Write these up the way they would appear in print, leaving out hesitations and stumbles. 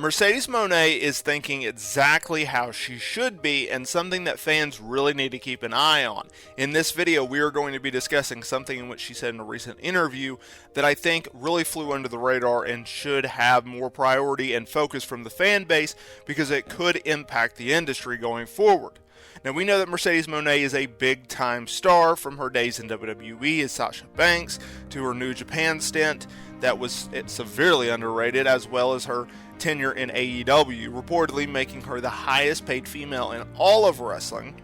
Mercedes Mone is thinking exactly how she should be, and something that fans really need to keep an eye on. In this video, we are going to be discussing something in which she said in a recent interview that I think really flew under the radar and should have more priority and focus from the fan base, because it could impact the industry going forward. Now, we know that Mercedes Mone is a big-time star from her days in WWE as Sasha Banks to her New Japan stint that was severely underrated, as well as her tenure in AEW, reportedly making her the highest paid female in all of wrestling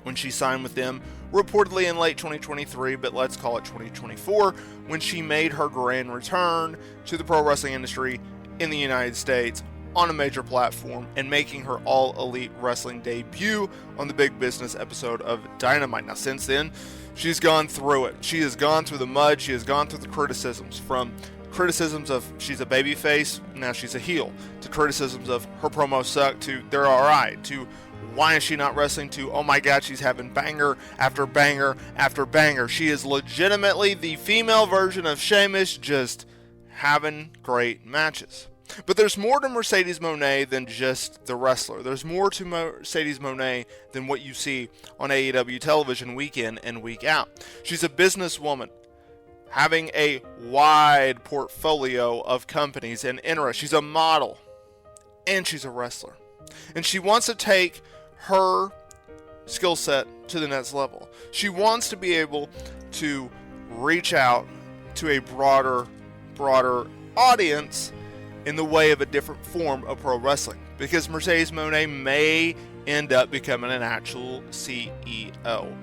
when she signed with them, reportedly in late 2023, but let's call it 2024, when she made her grand return to the pro wrestling industry in the United States on a major platform and making her All Elite Wrestling debut on the Big Business episode of Dynamite. Now, since then, she's gone through it. She has gone through the mud. She has gone through the criticisms, from criticisms of she's a babyface, now she's a heel, to criticisms of her promos suck, to they're alright, to why is she not wrestling, to oh my god, she's having banger after banger after banger. She is legitimately the female version of Sheamus, just having great matches. But there's more to Mercedes Mone than just the wrestler. There's more to Mercedes Mone than what you see on AEW television week in and week out. She's a businesswoman, having a wide portfolio of companies and interests. She's a model, and she's a wrestler. And she wants to take her skill set to the next level. She wants to be able to reach out to a broader audience in the way of a different form of pro wrestling, because Mercedes Mone may end up becoming an actual CEO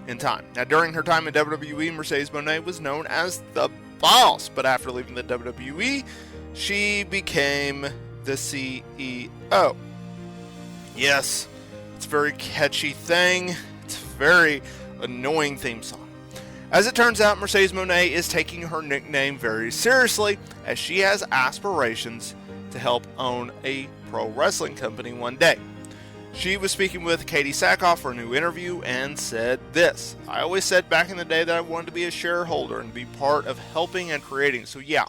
in time. Now, during her time in WWE, Mercedes Mone was known as the boss, but after leaving the WWE, she became the CEO. Yes, it's a very catchy thing. It's a very annoying theme song. As it turns out, Mercedes Mone is taking her nickname very seriously, as she has aspirations to help own a pro wrestling company one day. She was speaking with Katie Sackhoff for a new interview and said this: I always said back in the day that I wanted to be a shareholder and be part of helping and creating. So yeah,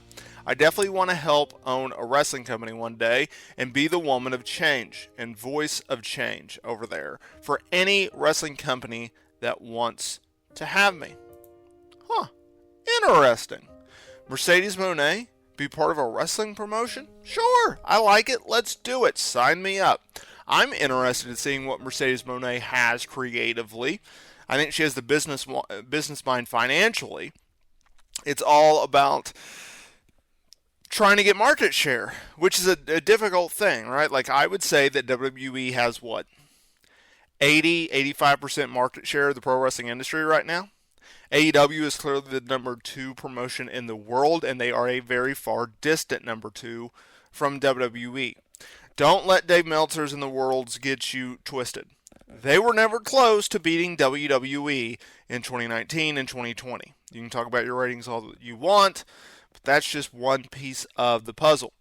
I definitely want to help own a wrestling company one day and be the woman of change and voice of change over there for any wrestling company that wants to have me. Huh, interesting. Mercedes Mone be part of a wrestling promotion? Sure, I like it. Let's do it. Sign me up. I'm interested in seeing what Mercedes Mone has creatively. I think she has the business mind financially. It's all about trying to get market share, which is a difficult thing, right? Like, I would say that WWE has, 85% market share of the pro wrestling industry right now. AEW is clearly the number 2 promotion in the world, and they are a very far distant number 2 from WWE. Don't let Dave Meltzer's and the Worlds get you twisted. They were never close to beating WWE in 2019 and 2020. You can talk about your ratings all that you want, but that's just one piece of the puzzle.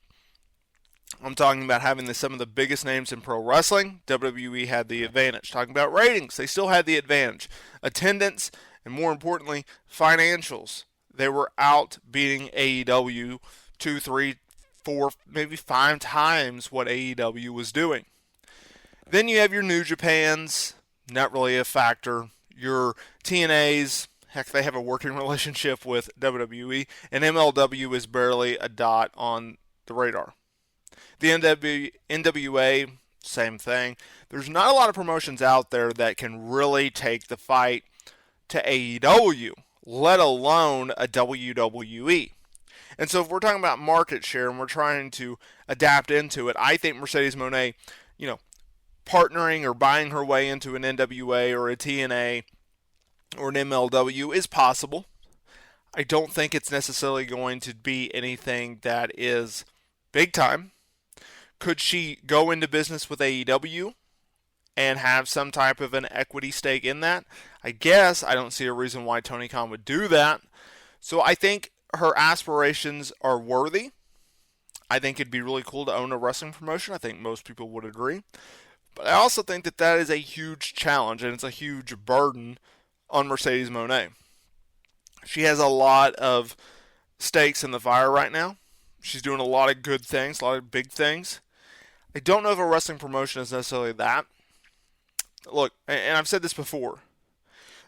I'm talking about having some of the biggest names in pro wrestling. WWE had the advantage. Talking about ratings, they still had the advantage. Attendance, and more importantly, financials. They were out beating AEW 2, 3, 4, maybe 5 times what AEW was doing. Then you have your New Japans, not really a factor. Your TNAs, heck, they have a working relationship with WWE, and MLW is barely a dot on the radar. The NWA, same thing. There's not a lot of promotions out there that can really take the fight to AEW, let alone a WWE. And so if we're talking about market share and we're trying to adapt into it, I think Mercedes Mone, partnering or buying her way into an NWA or a TNA or an MLW is possible. I don't think it's necessarily going to be anything that is big time. Could she go into business with AEW and have some type of an equity stake in that? I guess. I don't see a reason why Tony Khan would do that. So I think her aspirations are worthy. I think it'd be really cool to own a wrestling promotion. I think most people would agree. But I also think that is a huge challenge, and it's a huge burden on Mercedes Mone. She has a lot of stakes in the fire right now. She's doing a lot of good things, a lot of big things. I don't know if a wrestling promotion is necessarily that. Look, and I've said this before,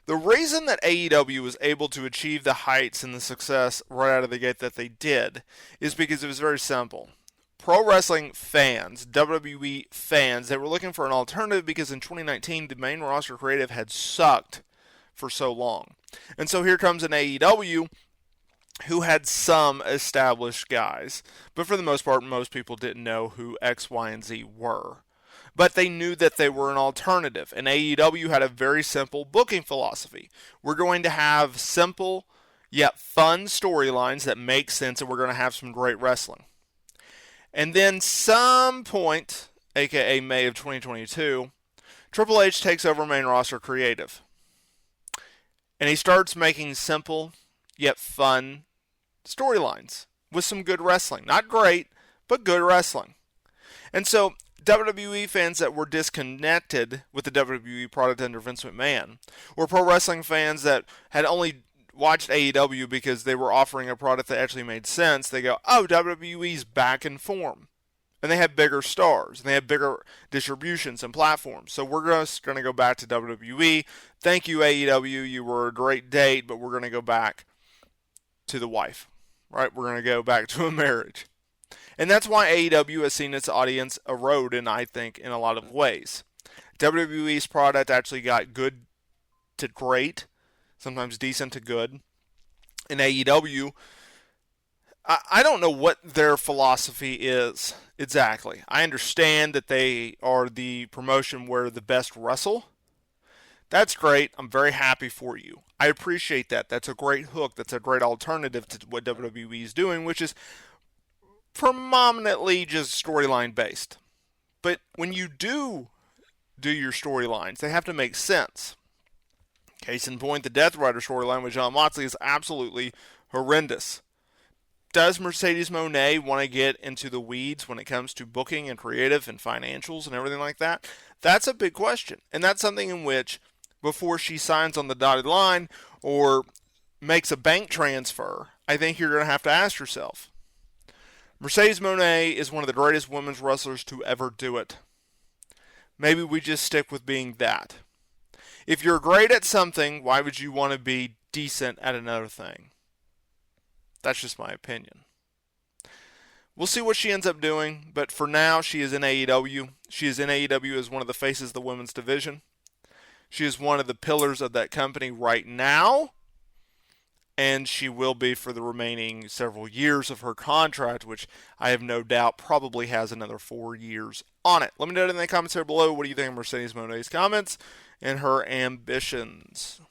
the reason that AEW was able to achieve the heights and the success right out of the gate that they did is because it was very simple. Pro wrestling fans, WWE fans, they were looking for an alternative because in 2019 the main roster creative had sucked for so long. And so here comes an AEW who had some established guys, but for the most part most people didn't know who X, Y, and Z were. But they knew that they were an alternative. And AEW had a very simple booking philosophy. We're going to have simple yet fun storylines that make sense, and we're going to have some great wrestling. And then some point, aka May of 2022, Triple H takes over main roster creative. And he starts making simple yet fun storylines with some good wrestling. Not great, but good wrestling. And so WWE fans that were disconnected with the WWE product under Vince McMahon, or pro wrestling fans that had only watched AEW because they were offering a product that actually made sense, they go, oh, WWE's back in form. And they have bigger stars, and they have bigger distributions and platforms. So we're just going to go back to WWE. Thank you, AEW. You were a great date, but we're going to go back to the wife. Right? We're going to go back to a marriage. And that's why AEW has seen its audience erode, and I think, in a lot of ways. WWE's product actually got good to great, sometimes decent to good. In AEW, I don't know what their philosophy is exactly. I understand that they are the promotion where the best wrestle. That's great. I'm very happy for you. I appreciate that. That's a great hook. That's a great alternative to what WWE is doing, which is predominantly just storyline based. But when you do your storylines, they have to make sense. Case in point, the Death Rider storyline with Jon Moxley is absolutely horrendous. Does Mercedes Mone want to get into the weeds when it comes to booking and creative and financials and everything like that? That's a big question. And that's something in which, before she signs on the dotted line or makes a bank transfer, I think you're going to have to ask yourself. Mercedes Mone is one of the greatest women's wrestlers to ever do it. Maybe we just stick with being that. If you're great at something, why would you want to be decent at another thing? That's just my opinion. We'll see what she ends up doing, but for now, she is in AEW. She is in AEW as one of the faces of the women's division. She is one of the pillars of that company right now, and she will be for the remaining several years of her contract, which I have no doubt probably has another 4 years on it. Let me know in the comments here below, what do you think of Mercedes Mone's comments and her ambitions?